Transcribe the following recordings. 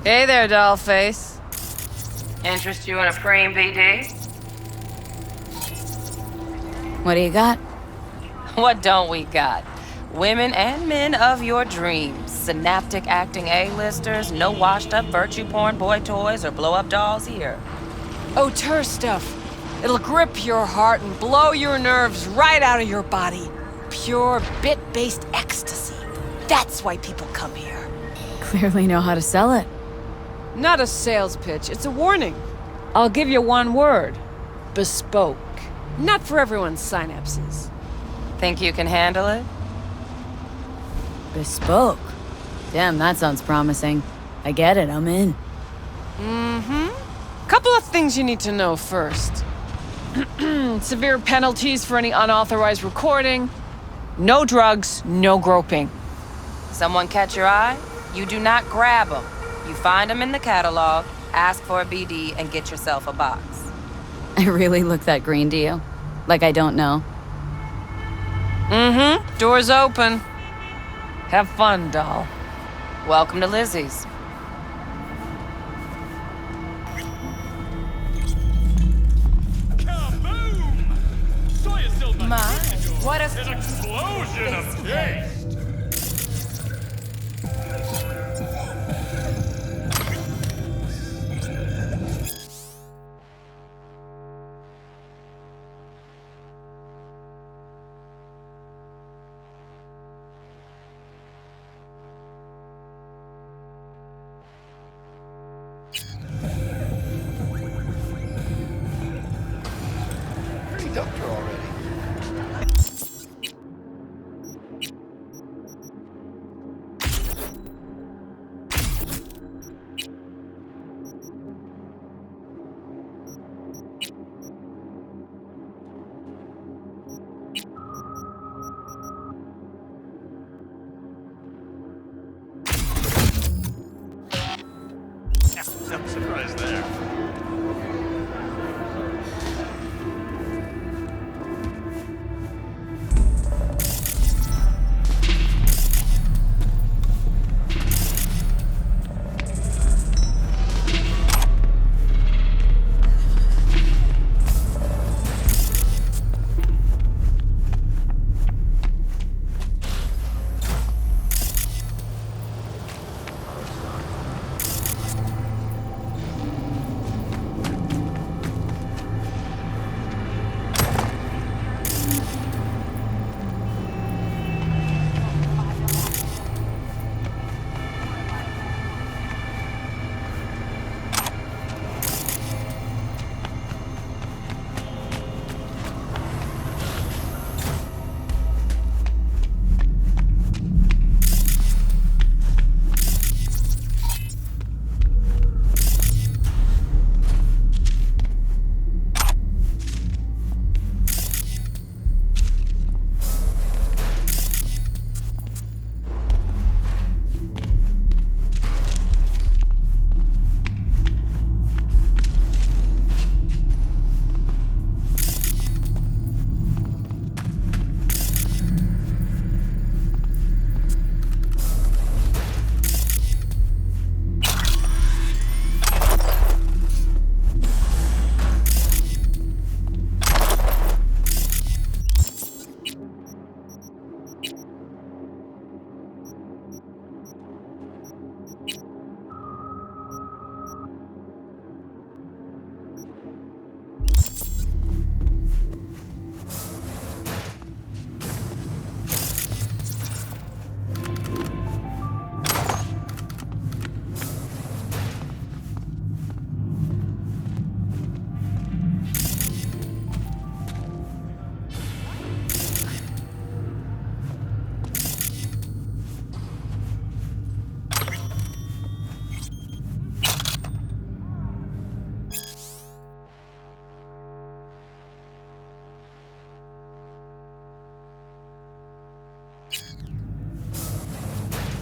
Hey there, dollface. Interest you in a preem BD? What do you got? What don't we got? Women and men of your dreams. Synaptic acting A-listers, no washed-up virtue porn boy toys or blow-up dolls here. Auteur stuff. It'll grip your heart and blow your nerves right out of your body. Pure bit-based ecstasy. That's why people come here. Clearly know how to sell it. Not a sales pitch, it's a warning. I'll give you one word. Bespoke. Not for everyone's synapses. Think you can handle it? Bespoke. Damn, that sounds promising. I get it, I'm in. Couple of things you need to know first. Severe penalties for any unauthorized recording. No drugs, no groping. Someone catch your eye? You do not grab them. You find them in the catalog, ask for a BD, and get yourself a box. I really look that green to you? Like I don't know? Door's open. Have fun, doll. Welcome to Lizzie's. My, what a... an explosion of taste! Pretty doctor already. No surprise there.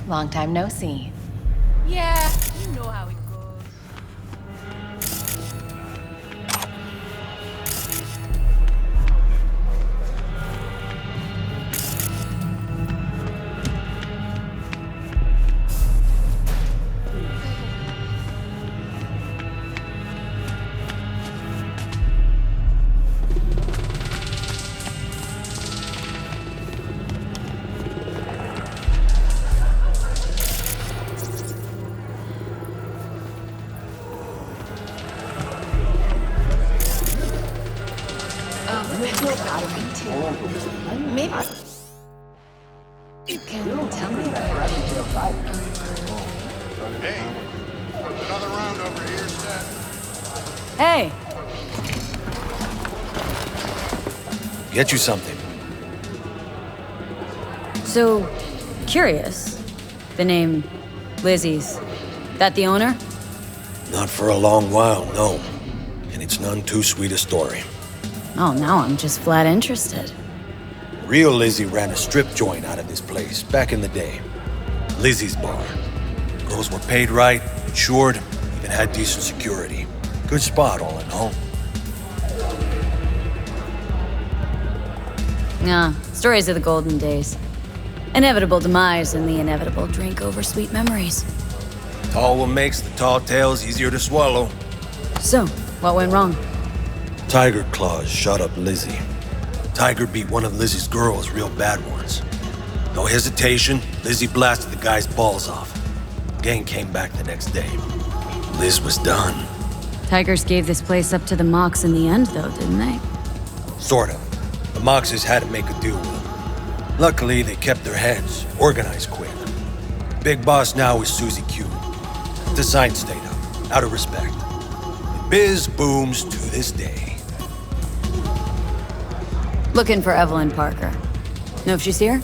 Long time no see. Yeah, you know how it goes. Maybe you can tell me about Hey, another round over here, Seth. Hey! Get you something. So, curious. The name Lizzie's. That the owner? Not for a long while, no. And it's none too sweet a story. Oh, now I'm just flat interested. Real Lizzie ran a strip joint out of this place back in the day. Lizzie's bar. Girls were paid right, insured, even had decent security. Good spot, all in all. Nah, stories of the golden days. Inevitable demise and the inevitable drink over sweet memories. Tall one makes the tall tales easier to swallow. So, what went wrong? Tiger Claws shot up Lizzie. Tiger beat one of Lizzie's girls real bad once. No hesitation, Lizzie blasted the guy's balls off. Gang came back the next day. Liz was done. Tigers gave this place up to the Mox in the end, though, didn't they? Sort of. The Moxes had to make a deal with them. Luckily, they kept their heads, organized quick. Big boss now is Susie Q. The sign stayed up, out of respect. The biz booms to this day. Looking for Evelyn Parker. Know if she's here?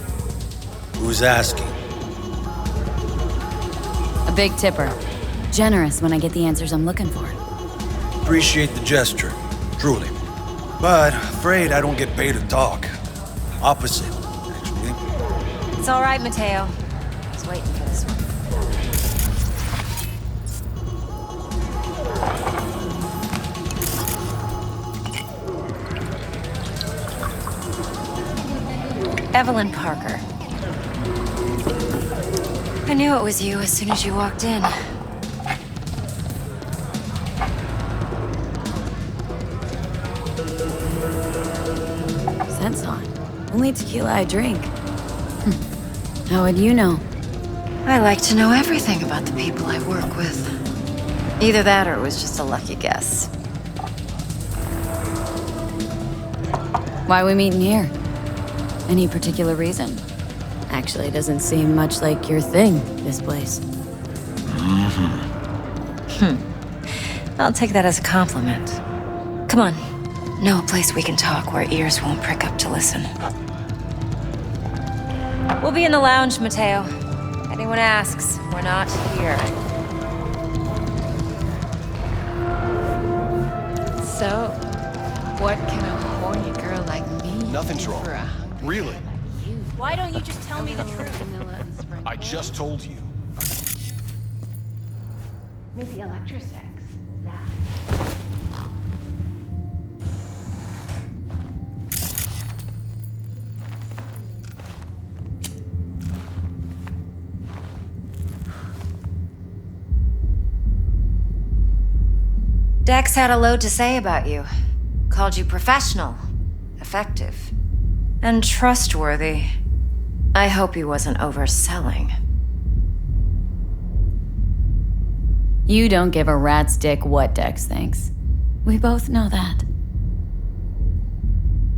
Who's asking? A big tipper. Generous when I get the answers I'm looking for. Appreciate the gesture, truly. But afraid I don't get paid to talk. Opposite, actually. It's all right, Mateo. I was waiting for this one. Evelyn Parker. I knew it was you as soon as you walked in. Scent's on. Only tequila I drink. How would you know? I like to know everything about the people I work with. Either that or it was just a lucky guess. Why we meeting here? Any particular reason? Actually, it doesn't seem much like your thing, this place. I'll take that as a compliment. Come on. Know a place we can talk where ears won't prick up to listen. We'll be in the lounge, Mateo. Anyone asks, we're not here. So, what can a horny girl like me Nothing's do wrong. for a hungry Really? guy like you? Why don't you just tell me the truth? Vanilla and sprinkles. I just told you. Maybe electrosex. That. Dex had a load to say about you. Called you professional, effective, and trustworthy. I hope he wasn't overselling. You don't give a rat's dick what Dex thinks. We both know that.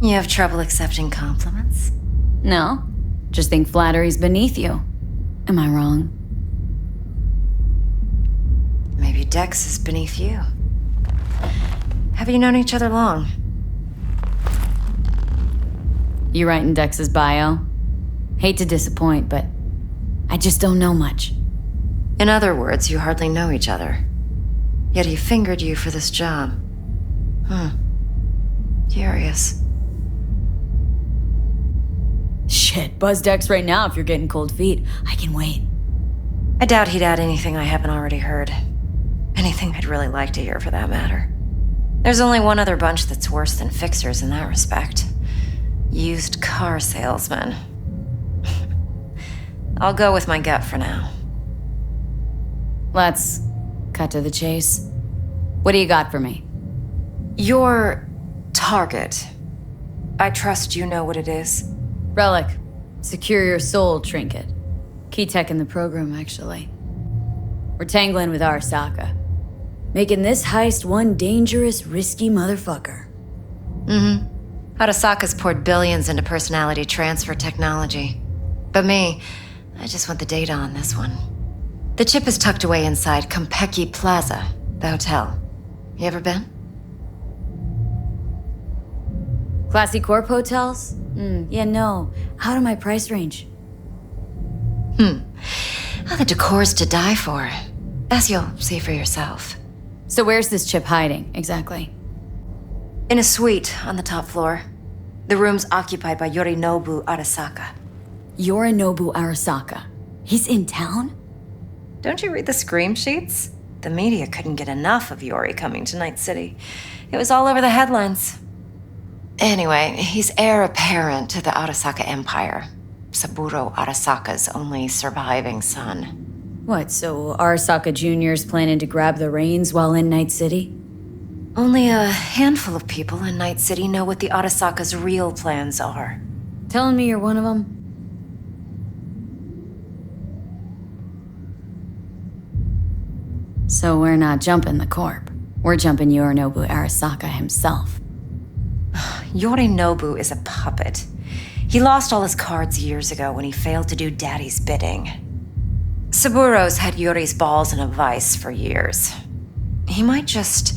You have trouble accepting compliments? No, just think flattery's beneath you. Am I wrong? Maybe Dex is beneath you. Have you known each other long? You writing Dex's bio? Hate to disappoint, but I just don't know much. In other words, you hardly know each other. Yet he fingered you for this job. Curious. Shit, buzz Dex right now if you're getting cold feet. I can wait. I doubt he'd add anything I haven't already heard. Anything I'd really like to hear, for that matter. There's only one other bunch that's worse than fixers in that respect. Used car salesmen. I'll go with my gut for now. Let's cut to the chase. What do you got for me? Your target. I trust you know what it is. Relic. Secure your soul trinket. Key tech in the program, actually. We're tangling with Arasaka. Making this heist one dangerous, risky motherfucker. Arasaka's poured billions into personality transfer technology. But me, I just want the data on this one. The chip is tucked away inside Kompeki Plaza, the hotel. You ever been? Classy corp hotels? Yeah, no. Out of my price range. Oh, the decor's to die for. As you'll see for yourself. So where's this chip hiding, exactly? In a suite on the top floor. The room's occupied by Yorinobu Arasaka. Yorinobu Arasaka. He's in town? Don't you read the scream sheets? The media couldn't get enough of Yori coming to Night City. It was all over the headlines. Anyway, he's heir apparent to the Arasaka Empire. Saburo Arasaka's only surviving son. What, so Arasaka Jr.'s planning to grab the reins while in Night City? Only a handful of people in Night City know what the Arasaka's real plans are. Telling me you're one of them? So we're not jumping the corp. We're jumping Yorinobu Arasaka himself. Yorinobu is a puppet. He lost all his cards years ago when he failed to do Daddy's bidding. Saburo's had Yori's balls in a vice for years. He might just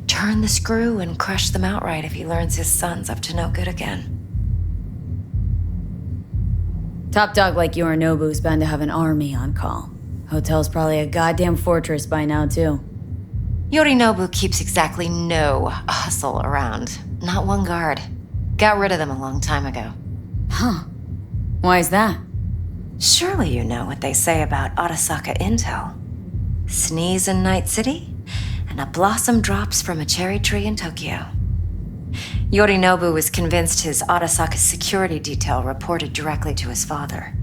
turn the screw and crush them outright if he learns his son's up to no good again. Top dog like Yorinobu's bound to have an army on call. Hotel's probably a goddamn fortress by now, too. Yorinobu keeps exactly no hustle around. Not one guard. Got rid of them a long time ago. Huh. Why is that? Surely you know what they say about Arasaka intel. Sneeze in Night City, and a blossom drops from a cherry tree in Tokyo. Yorinobu was convinced his Arasaka security detail reported directly to his father.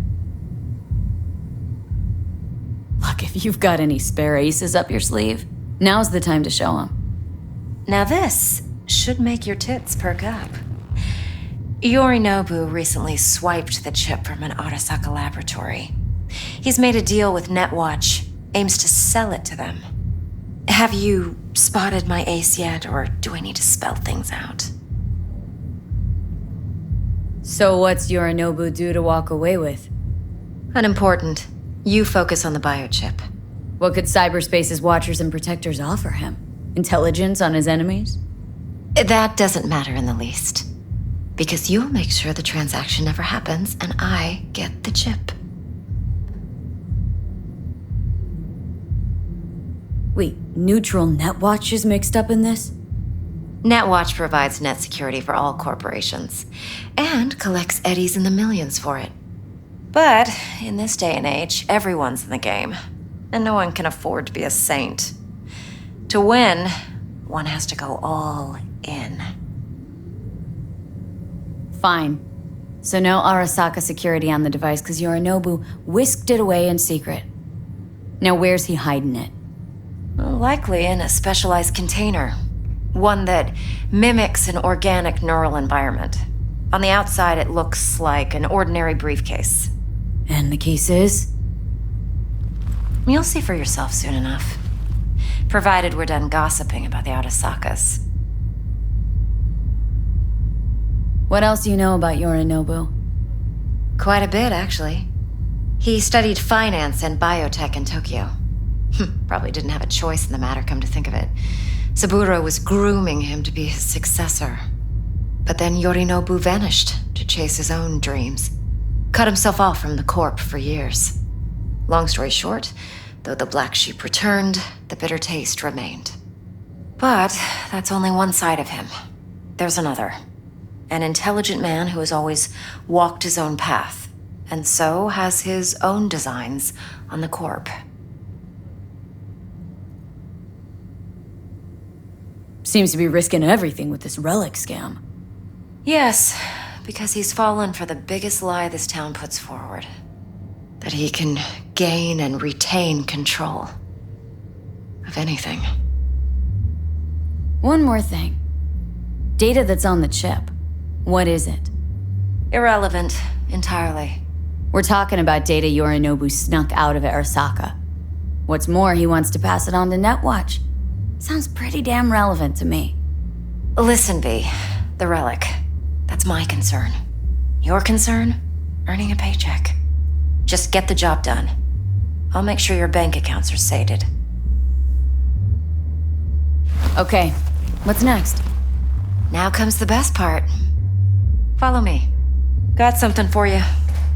Look, if you've got any spare aces up your sleeve, now's the time to show them. Now this should make your tits perk up. Yorinobu recently swiped the chip from an Arasaka laboratory. He's made a deal with Netwatch, aims to sell it to them. Have you spotted my ace yet, or do I need to spell things out? So what's Yorinobu due to walk away with? Unimportant. You focus on the biochip. What could cyberspace's watchers and protectors offer him? Intelligence on his enemies? That doesn't matter in the least. Because you'll make sure the transaction never happens, and I get the chip. Wait, neutral Netwatch is mixed up in this? Netwatch provides net security for all corporations, and collects eddies in the millions for it. But in this day and age, everyone's in the game, and no one can afford to be a saint. To win, one has to go all in. Fine. So no Arasaka security on the device because Yorinobu whisked it away in secret. Now where's he hiding it? Likely in a specialized container. One that mimics an organic neural environment. On the outside, it looks like an ordinary briefcase. And the case is? You'll see for yourself soon enough. Provided we're done gossiping about the Arasakas. What else do you know about Yorinobu? Quite a bit, actually. He studied finance and biotech in Tokyo. Probably didn't have a choice in the matter, come to think of it. Saburo was grooming him to be his successor. But then Yorinobu vanished to chase his own dreams. Cut himself off from the corp for years. Long story short, though the black sheep returned, the bitter taste remained. But that's only one side of him. There's another. An intelligent man who has always walked his own path, and so has his own designs on the corp. Seems to be risking everything with this relic scam. Yes, because he's fallen for the biggest lie this town puts forward. That he can gain and retain control of anything. One more thing. Data that's on the chip. What is it? Irrelevant, entirely. We're talking about data Yorinobu snuck out of Arasaka. What's more, he wants to pass it on to Netwatch. Sounds pretty damn relevant to me. Listen, V, the relic. It's my concern. Your concern? Earning a paycheck. Just get the job done. I'll make sure your bank accounts are sated. Okay, what's next? Now comes the best part. Follow me. Got something for you.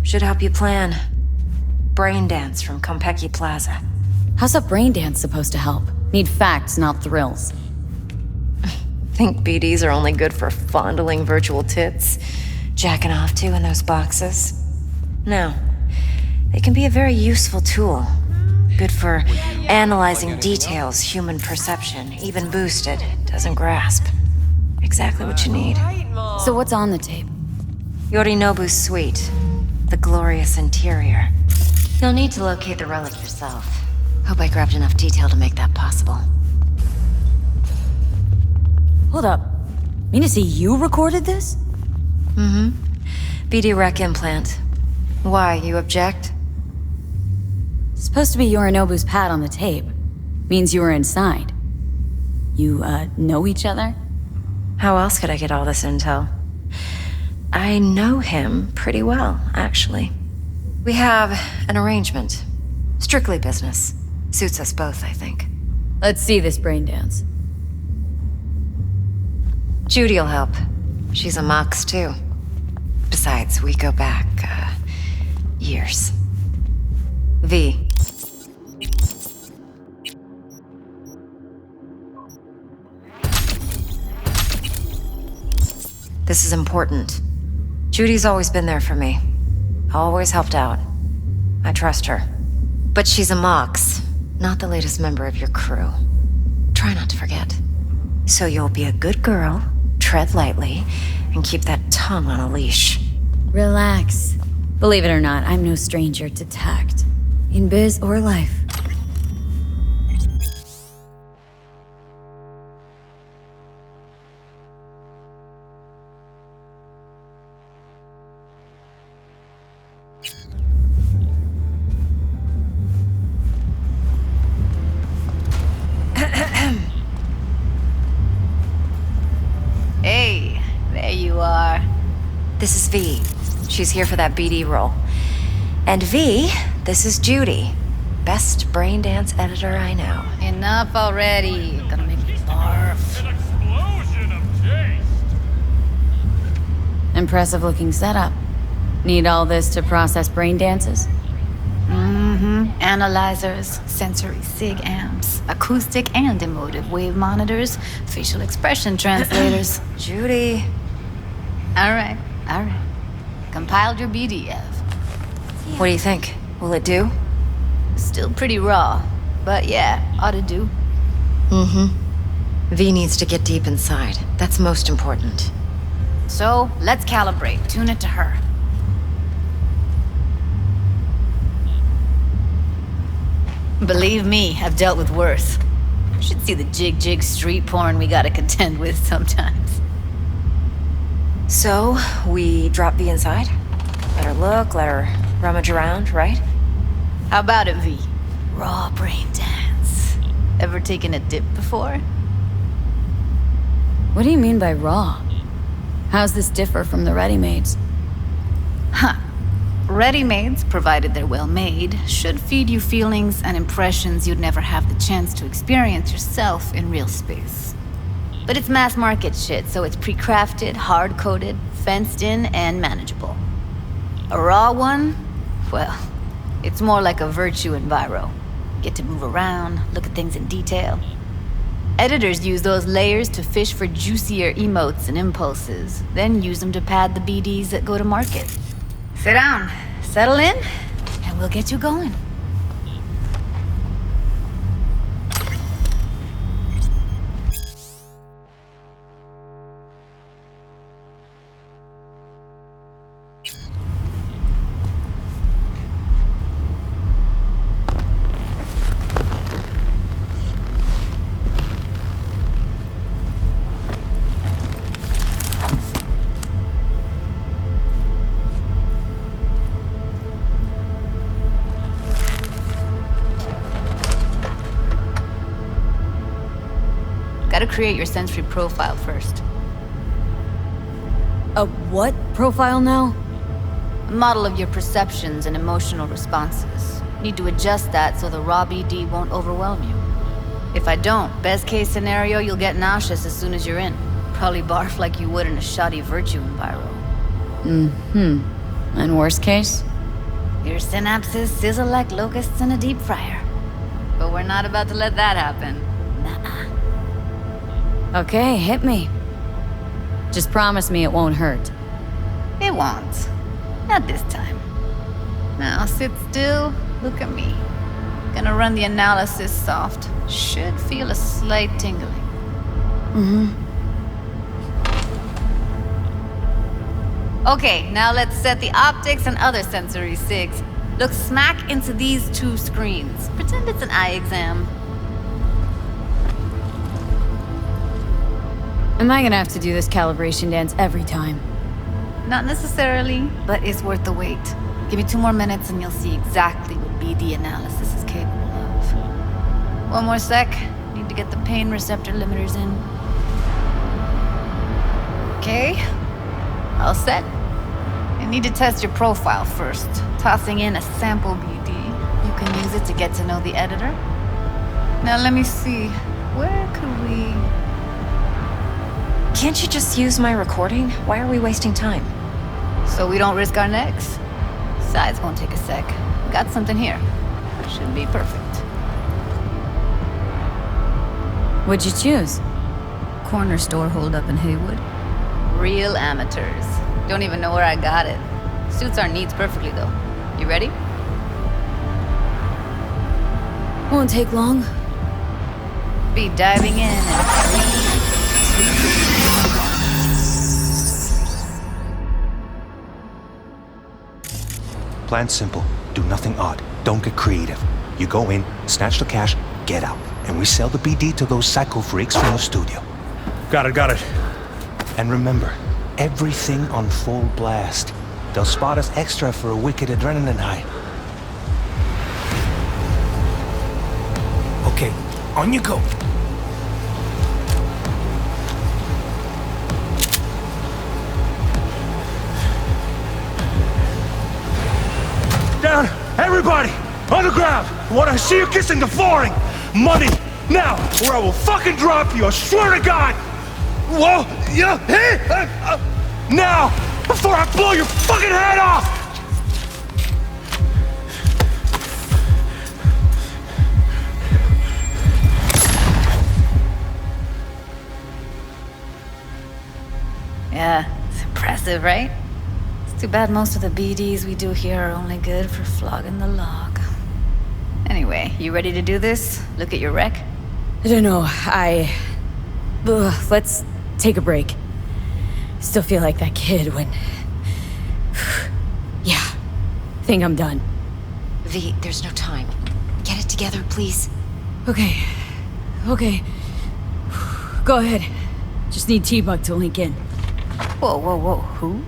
Should help you plan. Brain dance from Konpeki Plaza. How's a brain dance supposed to help? Need facts, not thrills. Think BDs are only good for fondling virtual tits? Jacking off to in those boxes? No. They can be a very useful tool. Good for analyzing details human perception, even boosted, doesn't grasp. Exactly what you need. So what's on the tape? Yorinobu's suite. The glorious interior. You'll need to locate the relic yourself. Hope I grabbed enough detail to make that possible. Hold up. Mean to see you recorded this? Mm-hmm. BD rec implant. Why, you object? Supposed to be Yorinobu's pad on the tape. Means you were inside. You, know each other? How else could I get all this intel? I know him pretty well, actually. We have an arrangement. Strictly business. Suits us both, I think. Let's see this brain dance. Judy'll help. She's a Mox, too. Besides, we go back, years. V. This is important. Judy's always been there for me. Always helped out. I trust her. But she's a Mox, not the latest member of your crew. Try not to forget. So you'll be a good girl, tread lightly, and keep that tongue on a leash. Relax. Believe it or not, I'm no stranger to tact. In biz or life. Hey, there you are. This is V. She's here for that BD role. And V, this is Judy. Best brain dance editor I know. Enough already. Gonna make me barf. An explosion of taste. Impressive looking setup. Need all this to process brain dances? Analyzers, sensory sig amps, acoustic and emotive wave monitors, facial expression translators. Judy. All right. Compiled your BDF. What do you think? Will it do? Still pretty raw, but yeah, ought to do. V needs to get deep inside. That's most important. So, let's calibrate. Tune it to her. Believe me, I've dealt with worse. You should see the jig street porn we gotta contend with sometimes. So, we drop V inside? Let her look, let her rummage around, right? How about it, V? Raw brain dance. Ever taken a dip before? What do you mean by raw? How's this differ from the ready-mades? Ready-mades, provided they're well made, should feed you feelings and impressions you'd never have the chance to experience yourself in real space. But it's mass market shit, so it's pre-crafted, hard-coded, fenced in, and manageable. A raw one? Well, it's more like a virtue enviro. Get to move around, look at things in detail. Editors use those layers to fish for juicier emotes and impulses, then use them to pad the BDs that go to market. Sit down, settle in, and we'll get you going. Gotta create your sensory profile first. A what profile now? A model of your perceptions and emotional responses. Need to adjust that so the raw BD won't overwhelm you. If I don't, best case scenario, you'll get nauseous as soon as you're in. Probably barf like you would in a shoddy virtue enviro. And worst case? Your synapses sizzle like locusts in a deep fryer. But we're not about to let that happen. Nuh-uh. Okay, hit me. Just promise me it won't hurt. It won't. Not this time. Now sit still, look at me. Gonna run the analysis soft. Should feel a slight tingling. Okay, now let's set the optics and other sensory sigs. Look smack into these two screens. Pretend it's an eye exam. Am I gonna have to do this calibration dance every time? Not necessarily, but it's worth the wait. Give me 2 more minutes and you'll see exactly what BD analysis is capable of. 1 more sec. Need to get the pain receptor limiters in. Okay. All set. I need to test your profile first. Tossing in a sample BD. You can use it to get to know the editor. Now let me see. Where could we... Can't you just use my recording? Why are we wasting time? So we don't risk our necks. Besides, won't take a sec. Got something here. Should be perfect. What'd you choose? Corner store holdup in Haywood. Real amateurs. Don't even know where I got it. Suits our needs perfectly, though. You ready? Won't take long. Be diving in 3, 2... Plan simple. Do nothing odd. Don't get creative. You go in, snatch the cash, get out. And we sell the BD to those psycho freaks from the studio. Got it. And remember, everything on full blast. They'll spot us extra for a wicked adrenaline high. Okay, on you go. Down! Everybody! On the ground! When I see you kissing the flooring! Money! Now! Or I will fucking drop you! I swear to God! Whoa! Yeah! Hey! Now! Before I blow your fucking head off! Yeah, it's impressive, right? It's too bad most of the BDs we do here are only good for flogging the log. Anyway, you ready to do this? Look at your rec? I don't know, let's take a break. Still feel like that kid when... Yeah, think I'm done. V, there's no time. Get it together, please. Okay. Go ahead. Just need T-Bug to link in. Whoa, who?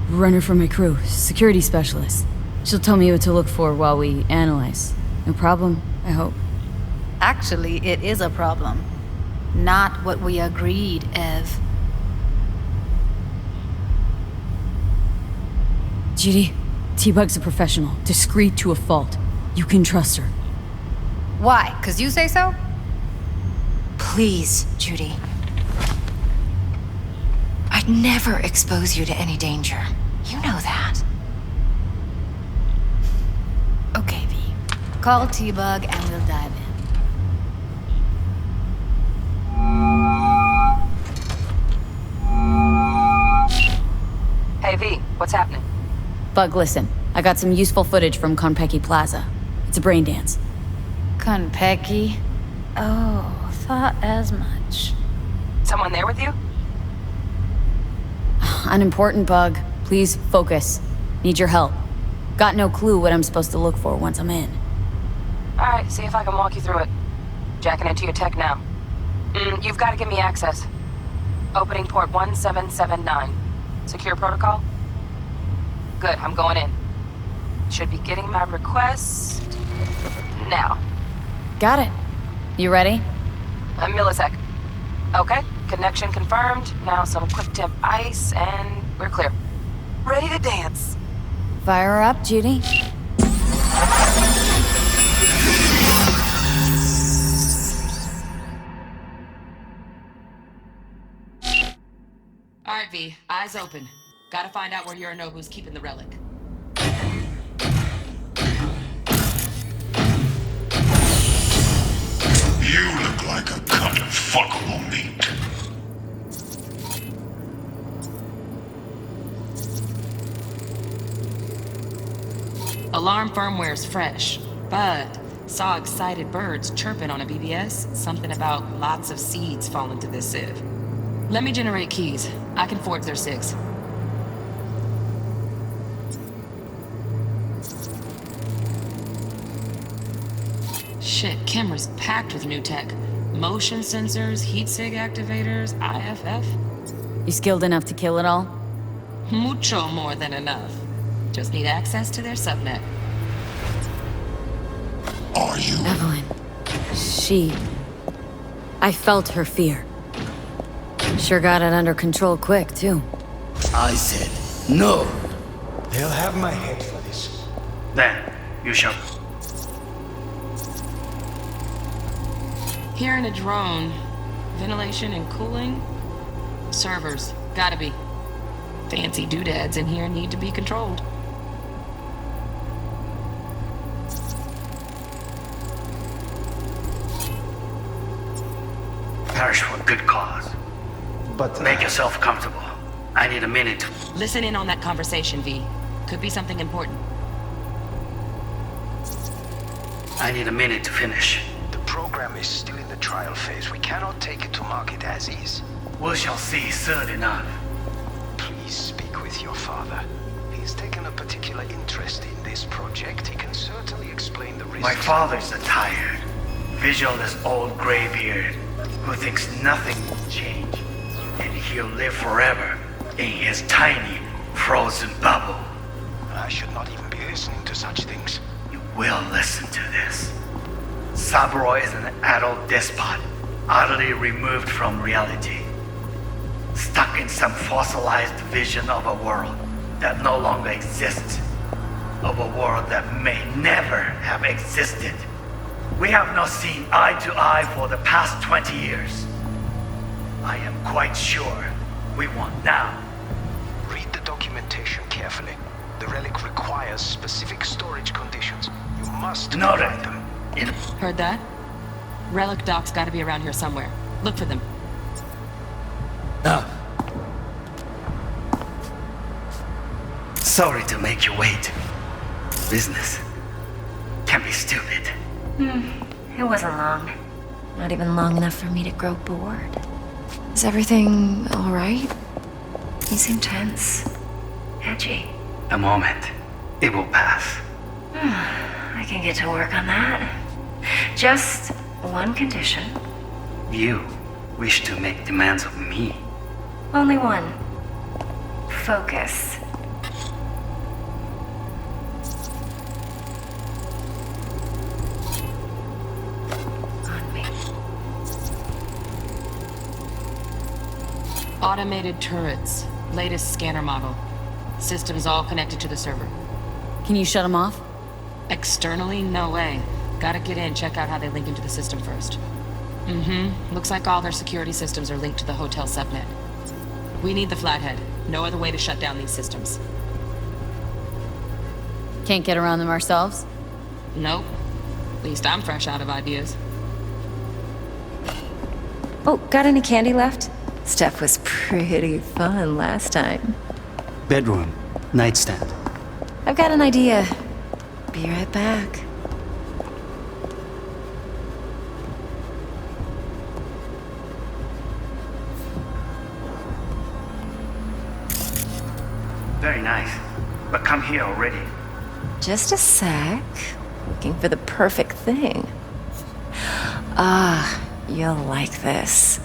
Runner for my crew, security specialist. She'll tell me what to look for while we analyze. No problem, I hope. Actually, it is a problem. Not what we agreed, Ev. Judy, T-Bug's a professional, discreet to a fault. You can trust her. Why? 'Cause you say so? Please, Judy. I'd never expose you to any danger. You know that. Okay, V. Call T-Bug and we'll dive in. Hey, V, what's happening? Bug, listen. I got some useful footage from Konpeki Plaza. It's a brain dance. Konpeki? Oh, thought as much. Someone there with you? Unimportant, Bug. Please focus. Need your help. Got no clue what I'm supposed to look for once I'm in. Alright, see if I can walk you through it. Jacking into your tech now. You've got to give me access. Opening port 1779. Secure protocol? Good, I'm going in. Should be getting my request... now. Got it. You ready? A millisec. Okay, connection confirmed. Now some quick tip ice and We're clear. Ready to dance. Fire her up, Judy. Alright, V. Eyes open. Gotta find out where Yorinobu's keeping the relic. You look like a cut of fuckable meat. Alarm firmware's fresh, but saw excited birds chirping on a BBS. Something about lots of seeds falling to this sieve. Let me generate keys. I can forge their SIGs. Shit, camera's packed with new tech. Motion sensors, heat sig activators, IFF. You skilled enough to kill it all? Mucho more than enough. Just need access to their subnet. Are you? Evelyn. I felt her fear. Sure got it under control quick, too. I said no. They'll have my head for this. Then you shall. Hearing a drone. Ventilation and cooling? Servers. Gotta be. Fancy doodads in here need to be controlled. Perish for good cause. But Make yourself comfortable. I need a minute to... Listen in on that conversation, V. Could be something important. I need a minute to finish. the program is still in the trial phase. We cannot take it to market as is. We shall see soon enough. Please speak with your father. He's taken a particular interest in this project. He can certainly explain the risks. My father's a tired, visionless old graybeard who thinks nothing will change, and he'll live forever in his tiny, frozen bubble. I should not even be listening to such things. You will listen to this. Saburo is an adult despot, utterly removed from reality. Stuck in some fossilized vision of a world that no longer exists. Of a world that may never have existed. We have not seen eye to eye for the past 20 years. I am quite sure we won't now. Read the documentation carefully. The relic requires specific storage conditions. You must Noted. provide them. Heard that? Relic docs gotta be around here somewhere. Look for them. Sorry to make you wait. Business can be stupid. It wasn't long. Not even long enough for me to grow bored. Is everything all right? You seem tense. Edgy. A moment. It will pass. I can get to work on that. Just one condition. You wish to make demands of me. Only one. Focus. On me. Automated turrets. Latest scanner model. Systems all connected to the server. Can you shut them off? Externally, no way. Gotta get in, check out how they link into the system first. Looks like all their security systems are linked to the hotel subnet. We need the flathead. No other way to shut down these systems. Can't get around them ourselves? Nope. At least I'm fresh out of ideas. Oh, got any candy left? Stuff was pretty fun last time. Bedroom. Nightstand. I've got an idea. Be right back. Very nice. But come here already. Just a sec. Looking for the perfect thing. Ah, you'll like this.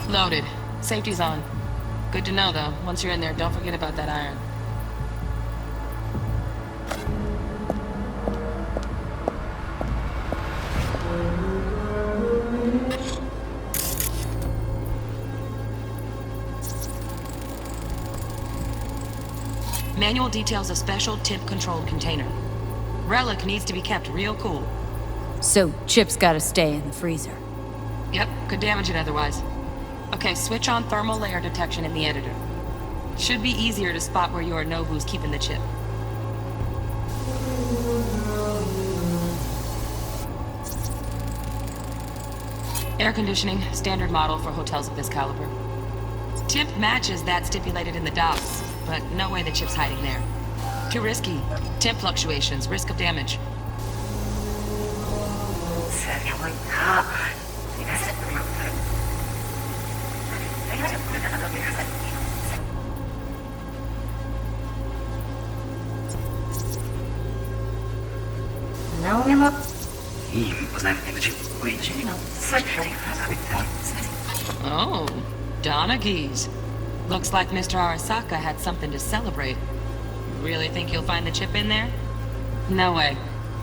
Loaded. Safety's on. Good to know, though. Once you're in there, don't forget about that iron. Manual details a special tip-controlled container. Relic needs to be kept real cool. So, Chip's gotta stay in the freezer. Yep, could damage it otherwise. Okay, switch on thermal layer detection in the editor. Should be easier to spot where Yorinobu's keeping the chip. Air conditioning, standard model for hotels of this caliber. Tip matches that stipulated in the docs, but no way the chip's hiding there. Too risky. Temp fluctuations, risk of damage. Oh, Donaghys. Looks like Mr. Arasaka had something to celebrate. Really think you'll find the chip in there? No way.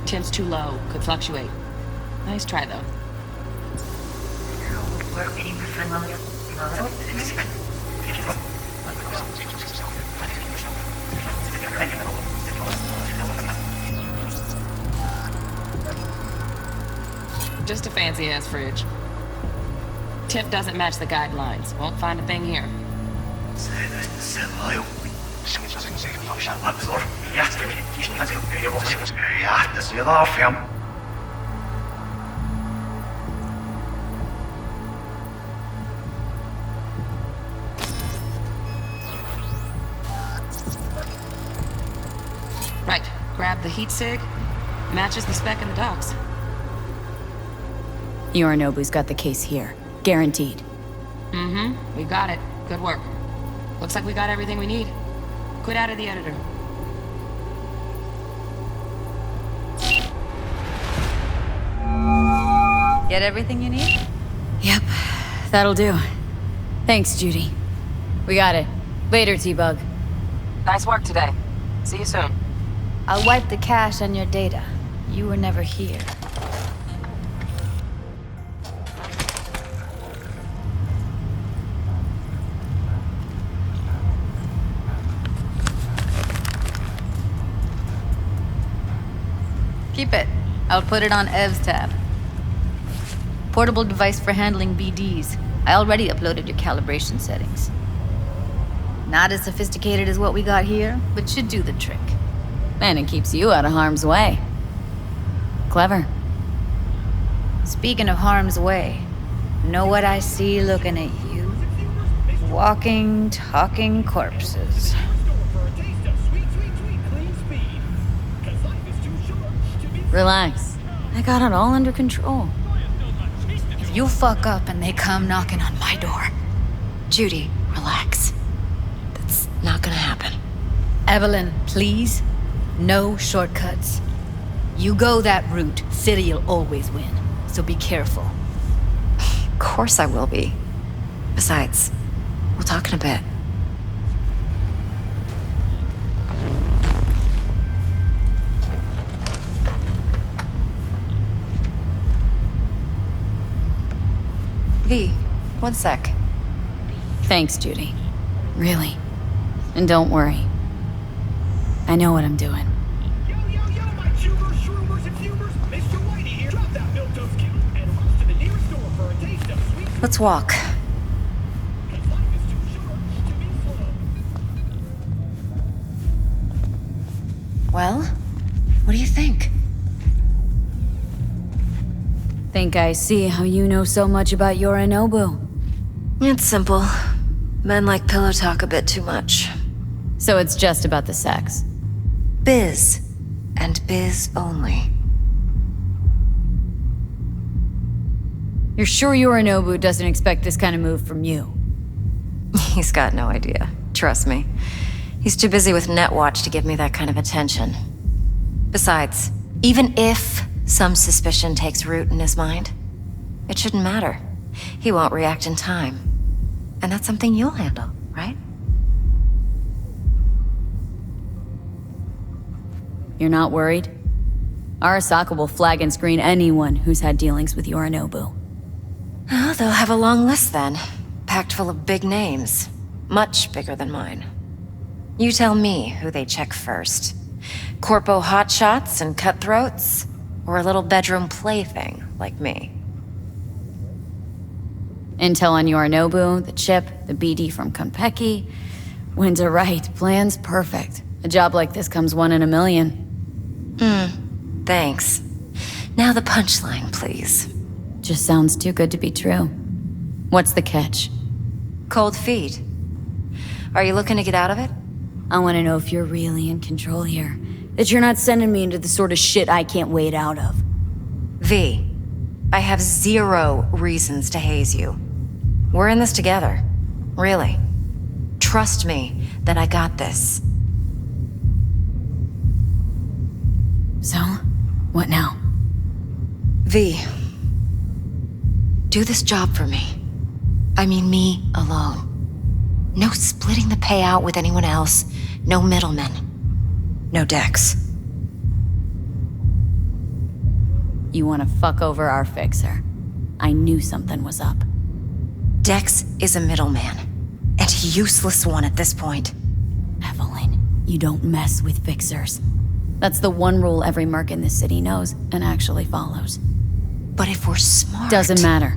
Temp's too low. Could fluctuate. Nice try, though. Just a fancy-ass fridge. Tip doesn't match the guidelines. Won't find a thing here. Right, grab the heat sig. Matches the spec in the docs. Yorinobu's got the case here. Guaranteed. We got it. Good work. Looks like we got everything we need. Quit out of the editor. Get everything you need? Yep, that'll do. Thanks, Judy. We got it. Later, T-Bug. Nice work today. See you soon. I'll wipe the cache on your data. You were never here. Keep it. I'll put it on Ev's tab. Portable device for handling BDs. I already uploaded your calibration settings. Not as sophisticated as what we got here, but should do the trick. And it keeps you out of harm's way. Clever. Speaking of harm's way, know what I see looking at you? Walking, talking corpses. Relax. I got it all under control. If you fuck up and they come knocking on my door. Judy, relax. That's not gonna happen. Evelyn, please. No shortcuts. You go that route, City'll always win. So be careful. Of course I will be. Besides, we'll talk in a bit. V, one sec. Thanks, Judy. Really. And don't worry. I know what I'm doing. Yo, my tubers, shroomers, and fumers. Mr. Whitey here. Drop that milk-toast cube and rush to the nearest store for a taste of sweet. Let's walk. Cause life is too short to be slow. Well, what do you think? Think I see how you know so much about Yorinobu. It's simple. Men like pillow talk a bit too much. So it's just about the sex. Biz. And biz only. You're sure Yorinobu doesn't expect this kind of move from you? He's got no idea. Trust me. He's too busy with Netwatch to give me that kind of attention. Besides, even if some suspicion takes root in his mind, it shouldn't matter. He won't react in time. And that's something you'll handle, right? You're not worried? Arasaka will flag and screen anyone who's had dealings with Yorinobu. Oh, they'll have a long list then. Packed full of big names. Much bigger than mine. You tell me who they check first. Corpo hotshots and cutthroats? Or a little bedroom plaything like me? Intel on Yorinobu, the chip, the BD from Konpeki. Winds are right, plan's perfect. A job like this comes 1 in a million. Thanks. Now the punchline, please. Just sounds too good to be true. What's the catch? Cold feet. Are you looking to get out of it? I want to know if you're really in control here. That you're not sending me into the sort of shit I can't wade out of. V, I have 0 reasons to haze you. We're in this together. Really. Trust me that I got this. So, what now? V, do this job for me. I mean me alone. No splitting the payout with anyone else. No middlemen. No Dex. You want to fuck over our fixer. I knew something was up. Dex is a middleman. And a useless one at this point. Evelyn, you don't mess with fixers. That's the one rule every merc in this city knows and actually follows. But if we're smart... Doesn't matter.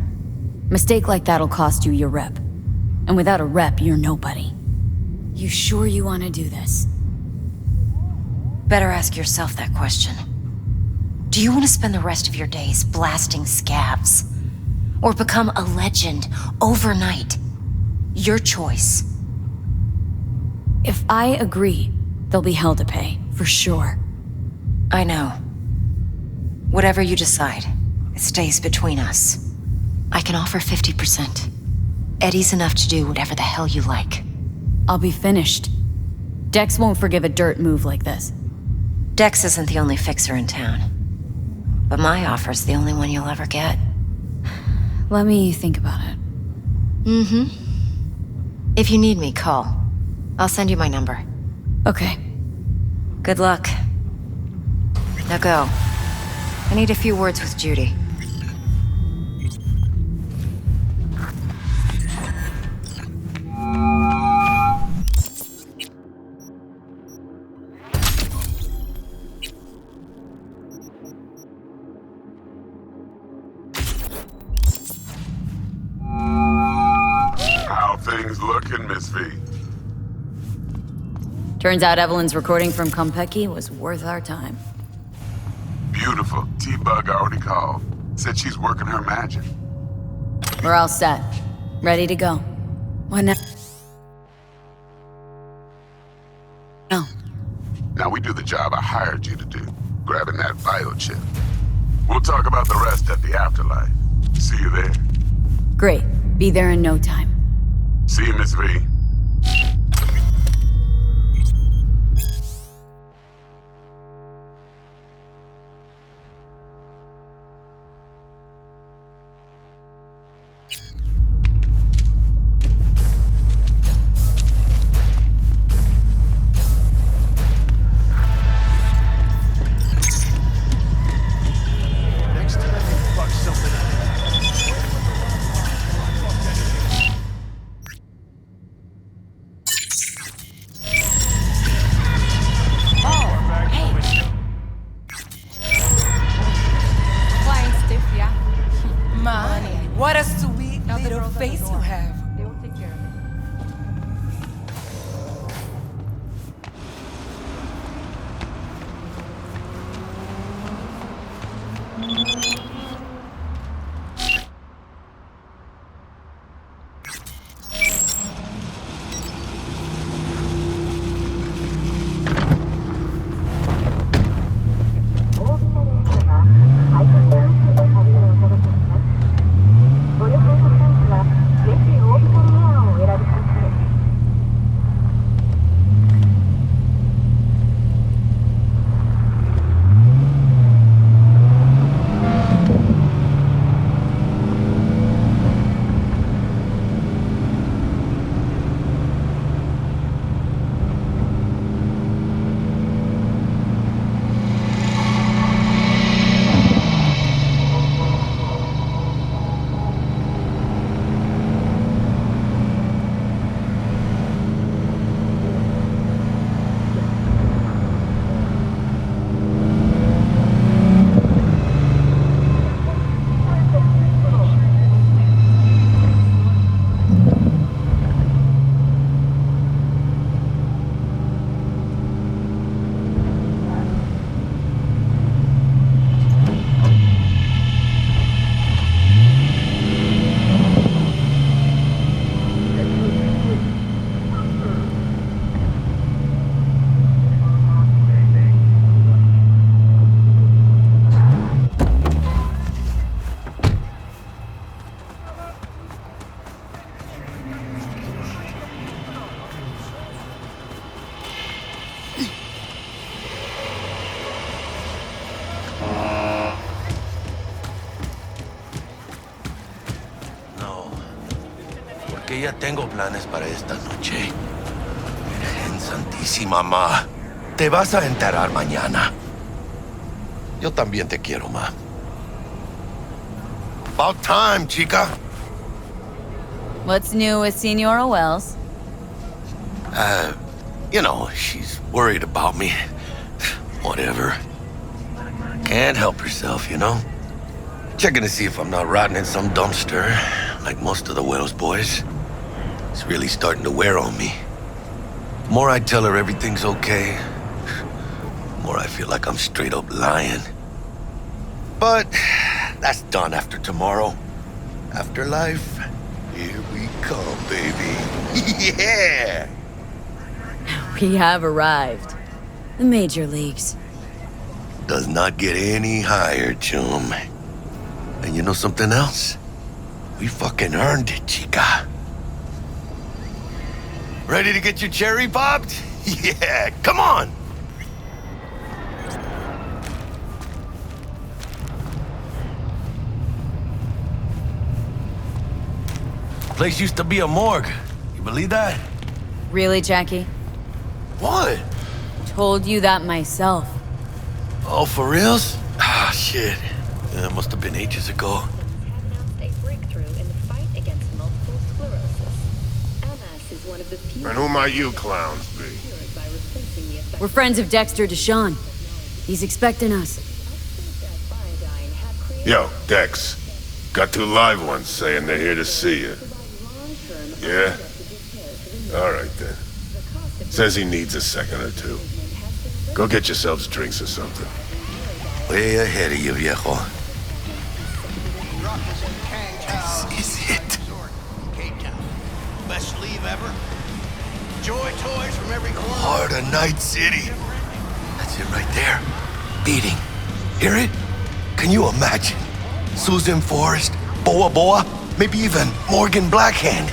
Mistake like that'll cost you your rep. And without a rep, you're nobody. You sure you want to do this? Better ask yourself that question. Do you want to spend the rest of your days blasting scabs? Or become a legend overnight? Your choice. If I agree, there'll be hell to pay, for sure. I know. Whatever you decide, it stays between us. I can offer 50%. Eddie's enough to do whatever the hell you like. I'll be finished. Dex won't forgive a dirt move like this. Dex isn't the only fixer in town. But my offer's the only one you'll ever get. Let me think about it. If you need me, call. I'll send you my number. Okay. Good luck. Now go. I need a few words with Judy. How things looking, Miss V? Turns out Evelyn's recording from Konpeki was worth our time. Beautiful. T-Bug already called. Said she's working her magic. We're all set. Ready to go. What now? No. Now we do the job I hired you to do, grabbing that bio chip. We'll talk about the rest at the afterlife. See you there. Great. Be there in no time. See you, Miss V. What a sweet little face you have. que ya tengo planes para esta noche. Virgen Santísima, ma. Te vas a enterar mañana. Yo también te quiero, ma. About time, chica. What's new with Senora Wells? You know, she's worried about me. Whatever. Can't help herself, you know? Checking to see if I'm not rotting in some dumpster, like most of the Wells boys. It's really starting to wear on me. The more I tell her everything's okay, the more I feel like I'm straight up lying. But that's done after tomorrow. Afterlife, here we come, baby. Yeah! We have arrived. The major leagues. Does not get any higher, chum. And you know something else? We fucking earned it, chica. Ready to get your cherry popped? Yeah, come on! Place used to be a morgue. You believe that? Really, Jackie? What? Told you that myself. Oh, for reals? Ah, shit. That must have been ages ago. And who might you clowns be? We're friends of Dexter Deshawn. He's expecting us. Yo, Dex. Got two live ones saying they're here to see you. Yeah? Alright then. Says he needs a second or two. Go get yourselves drinks or something. Way ahead of you, viejo. This is it. Best leave ever. Joy toys from every corner. Heart of Night City. That's it right there. Beating. Hear it? Can you imagine? Susan Forrest, Boa Boa, maybe even Morgan Blackhand.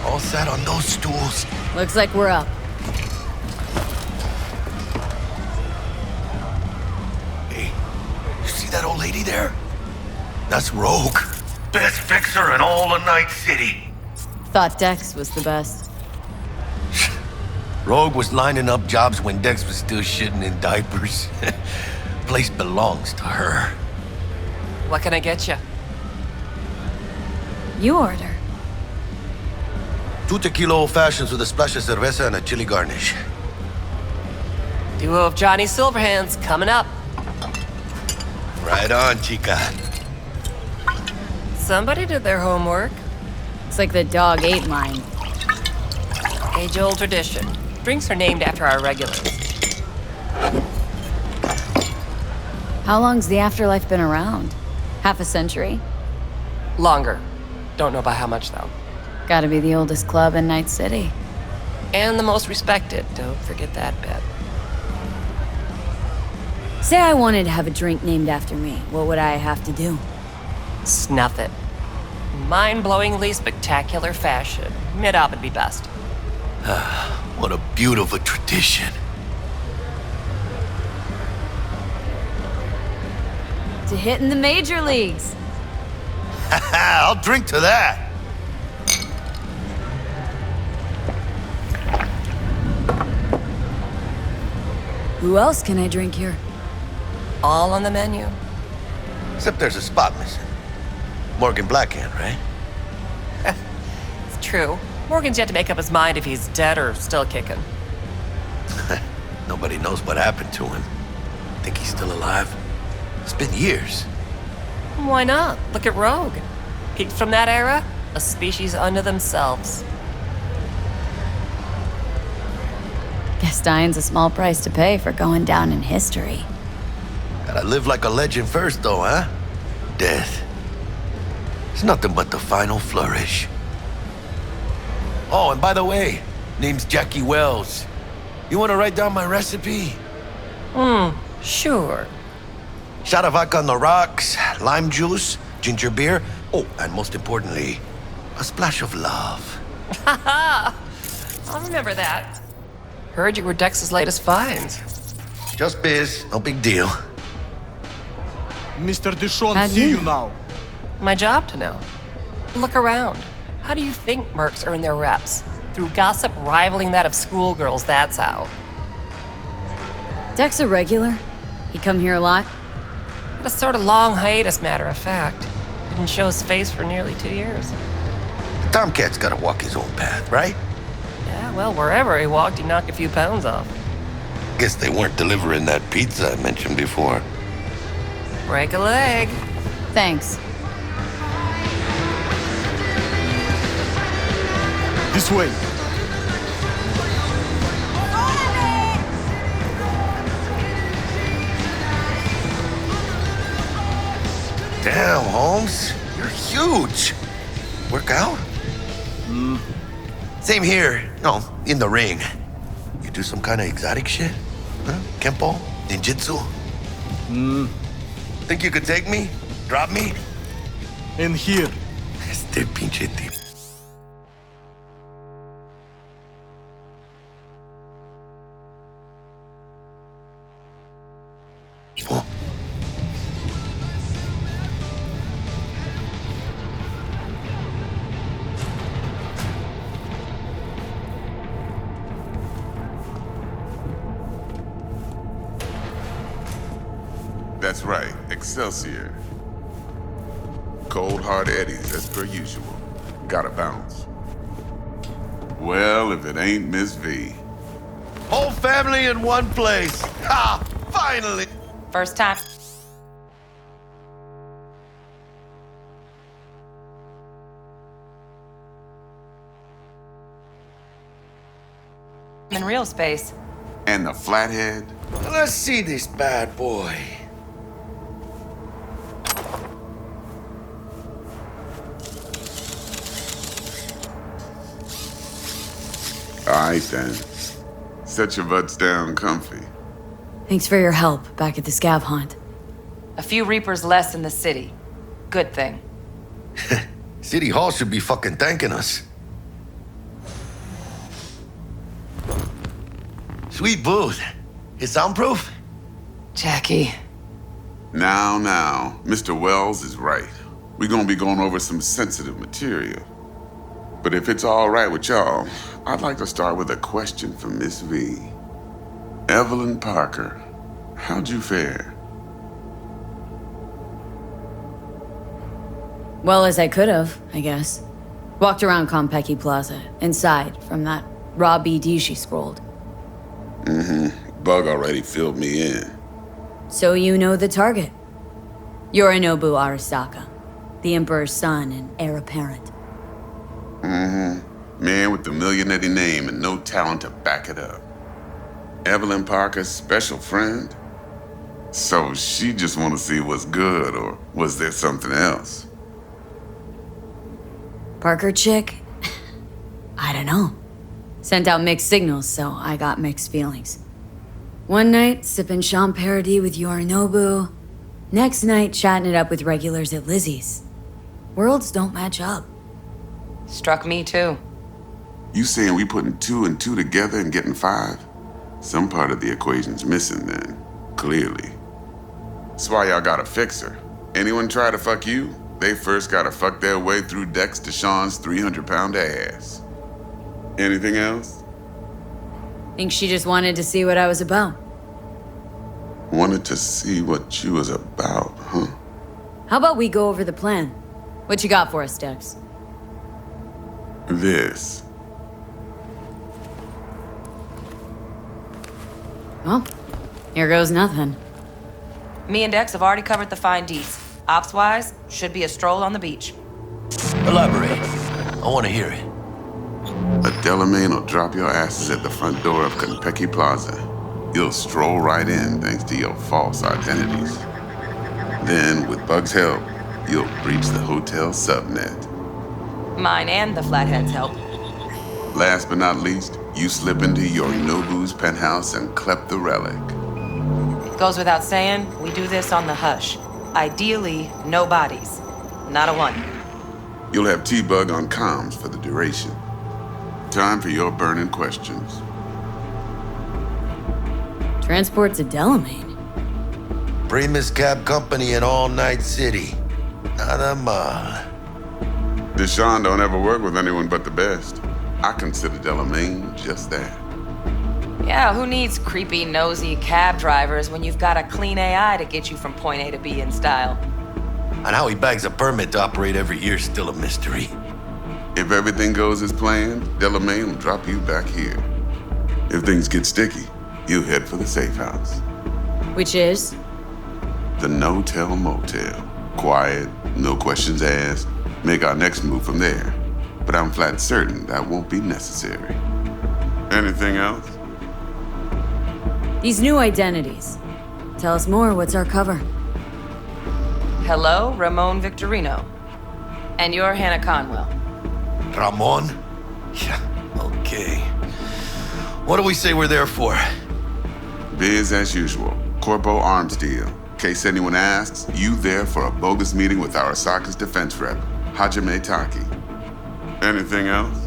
All sat on those stools. Looks like we're up. Hey, you see that old lady there? That's Rogue. Best fixer in all of Night City. Thought Dex was the best. Rogue was lining up jobs when Dex was still shitting in diapers. Place belongs to her. What can I get you? You order. 2 tequila old fashions with a splash of cerveza and a chili garnish. Duo of Johnny Silverhands coming up. Right on, chica. Somebody did their homework. It's like the dog ate mine. Age-old tradition. Drinks are named after our regulars. How long's the afterlife been around? Half a century? Longer. Don't know by how much, though. Gotta be the oldest club in Night City. And the most respected. Don't forget that bit. Say I wanted to have a drink named after me. What would I have to do? Snuff it. Mind-blowingly spectacular fashion. Mid-op would be best. What a beautiful tradition. To hit in the major leagues. I'll drink to that. Who else can I drink here? All on the menu. Except there's a spot missing. Morgan Blackhand, right? It's true. Morgan's yet to make up his mind if he's dead or still kicking. Nobody knows what happened to him. Think he's still alive? It's been years. Why not? Look at Rogue. Peaked from that era, a species unto themselves. Guess dying's a small price to pay for going down in history. Gotta live like a legend first, though, huh? Death. It's nothing but the final flourish. Oh, and by the way, name's Jackie Wells. You wanna write down my recipe? Sure. Shot of vodka on the rocks, lime juice, ginger beer. Oh, and most importantly, a splash of love. Haha! I'll remember that. Heard you were Dex's latest finds. Just biz, no big deal. Mr. Deshawn, How'd see you you now. My job to know. Look around. How do you think mercs earn their reps? Through gossip rivaling that of schoolgirls, that's how. Dex a regular? He come here a lot? Had a sort of long hiatus, matter of fact. Didn't show his face for nearly 2 years. Tomcat's gotta walk his own path, right? Yeah, well, wherever he walked, he knocked a few pounds off. Guess they weren't delivering that pizza I mentioned before. Break a leg. Thanks. This way. Damn, Holmes. You're huge. Work out? Same here. No, in the ring. You do some kind of exotic shit? Huh? Kempo? Ninjutsu? Think you could take me? Drop me? In here. Este pinche tipo. That's right, Excelsior. Cold hard eddies, as per usual. Gotta bounce. Well, if it ain't Miss V. Whole family in one place. Ha! Finally! First time. In real space. And the flathead? Let's see this bad boy. All right, then. Set your butts down comfy. Thanks for your help back at the scav hunt. A few Reapers less in the city. Good thing. City Hall should be fucking thanking us. Sweet booth. It's soundproof? Jackie. Now, Mr. Wells is right. We're gonna be going over some sensitive material. But if it's all right with y'all, I'd like to start with a question for Miss V. Evelyn Parker, how'd you fare? Well as I could have, I guess. Walked around Konpeki Plaza, inside, from that raw BD she scrolled. Bug already filled me in. So you know the target. Yorinobu Arasaka, the Emperor's son and heir apparent. Man with the millionaire name and no talent to back it up. Evelyn Parker's special friend? So she just want to see what's good, or was there something else? Parker chick? I don't know. Sent out mixed signals, so I got mixed feelings. One night, sipping Champagne with Yorinobu. Next night, chatting it up with regulars at Lizzie's. Worlds don't match up. Struck me too. You saying we putting 2 and 2 together and getting 5? Some part of the equation's missing then, clearly. That's why y'all gotta fix her. Anyone try to fuck you, they first gotta fuck their way through Dex Deshawn's 300-pound ass. Anything else? Think she just wanted to see what I was about. Wanted to see what you was about, huh? How about we go over the plan? What you got for us, Dex? This. Well, here goes nothing. Me and Dex have already covered the fine deets. Ops-wise, should be a stroll on the beach. Elaborate. I want to hear it. A Delamain will drop your asses at the front door of Konpeki Plaza. You'll stroll right in thanks to your false identities. Then, with Bug's help, you'll breach the hotel subnet. Mine and the Flathead's help. Last but not least, you slip into Yorinobu's penthouse and clep the relic. Goes without saying, we do this on the hush. Ideally, no bodies. Not a one. You'll have T-Bug on comms for the duration. Time for your burning questions. Transport to Delamain. Primus Cab Company in All Night City. Nada mal. Deshaun don't ever work with anyone but the best. I consider Delamain just that. Yeah, who needs creepy, nosy cab drivers when you've got a clean AI to get you from point A to B in style? And how he bags a permit to operate every year is still a mystery. If everything goes as planned, Delamain will drop you back here. If things get sticky, you head for the safe house. Which is? The no-tell motel. Quiet, no questions asked. Make our next move from there. But I'm flat certain that won't be necessary. Anything else? These new identities. Tell us more, what's our cover? Hello, Ramon Victorino. And you're Hannah Conwell. Ramon? Yeah, okay. What do we say we're there for? Biz as usual. Corpo arms deal. In case anyone asks, you there for a bogus meeting with Arasaka's defense rep, Hajime Taki. Anything else?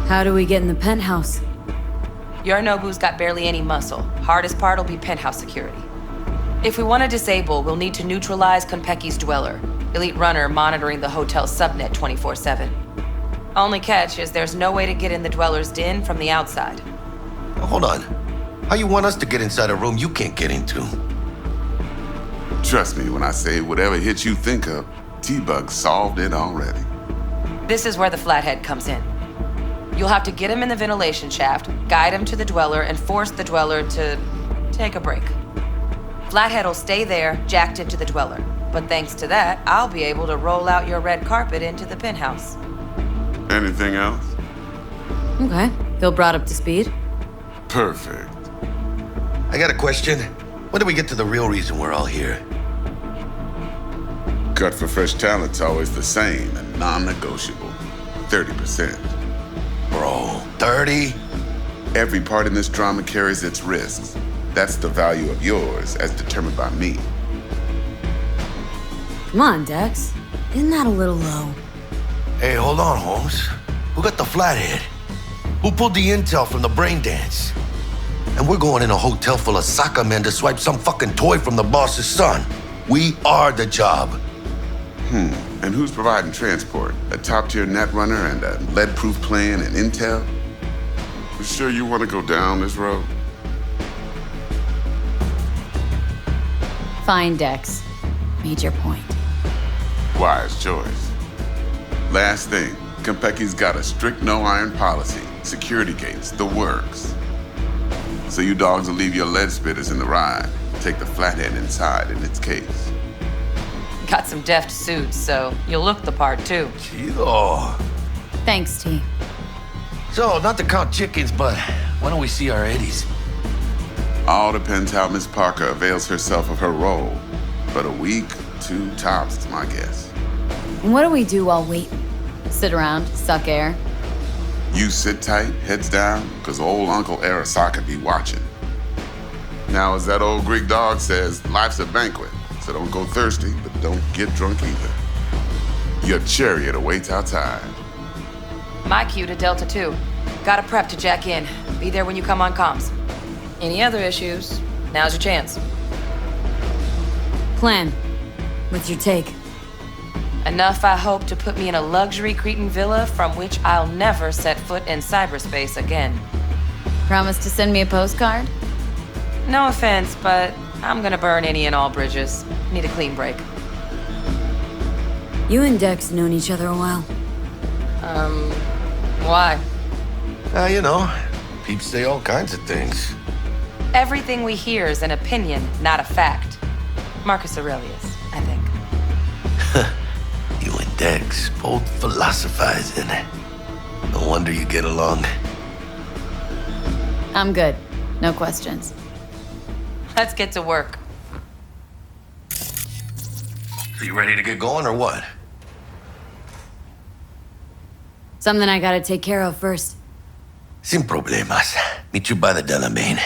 How do we get in the penthouse? Yorinobu's got barely any muscle. Hardest part will be penthouse security. If we want to disable, we'll need to neutralize Konpeki's dweller, elite runner monitoring the hotel's subnet 24/7. Only catch is there's no way to get in the dweller's den from the outside. Hold on. How you want us to get inside a room you can't get into? Trust me when I say whatever hit you think of, T-Bug solved it already. This is where the flathead comes in. You'll have to get him in the ventilation shaft, guide him to the dweller, and force the dweller to take a break. Flathead will stay there, jacked into the dweller. But thanks to that, I'll be able to roll out your red carpet into the penthouse. Anything else? Okay. Feel brought up to speed? Perfect. I got a question. When do we get to the real reason we're all here? Cut for fresh talent's always the same and non-negotiable. 30%. Bro, 30? Every part in this drama carries its risks. That's the value of yours as determined by me. Come on, Dex. Isn't that a little low? Hey, hold on, Holmes. Who got the flathead? Who pulled the intel from the brain dance? And we're going in a hotel full of soccer men to swipe some fucking toy from the boss's son. We are the job. And who's providing transport? A top-tier net runner and a lead-proof plan and intel? You sure you want to go down this road? Fine, Dex. Made your point. Wise choice. Last thing, Konpeki's got a strict no-iron policy. Security gates, the works. So you dogs will leave your lead spitters in the ride. Take the flathead inside in its case. Got some deft suits, so you'll look the part too. Chido. Thanks, T. So, not to count chickens, but why don't we see our Eddies? All depends how Miss Parker avails herself of her role. But a week, 2 tops is my guess. And what do we do while waiting? Sit around, suck air? You sit tight, heads down, because old Uncle Arasaka be watching. Now, as that old Greek dog says, life's a banquet, so don't go thirsty, but don't get drunk either. Your chariot awaits outside. My cue to Delta 2. Gotta prep to jack in. Be there when you come on comms. Any other issues? Now's your chance. Plan. What's your take? Enough, I hope, to put me in a luxury Cretan villa from which I'll never set foot in cyberspace again. Promise to send me a postcard? No offense, but I'm gonna burn any and all bridges. Need a clean break. You and Dex known each other a while. Why? You know, peeps say all kinds of things. Everything we hear is an opinion, not a fact. Marcus Aurelius, I think. You and Dex both philosophizing. No wonder you get along. I'm good. No questions. Let's get to work. So you ready to get going or what? Something I gotta take care of first. Sin problemas. Meet you by the Delamain.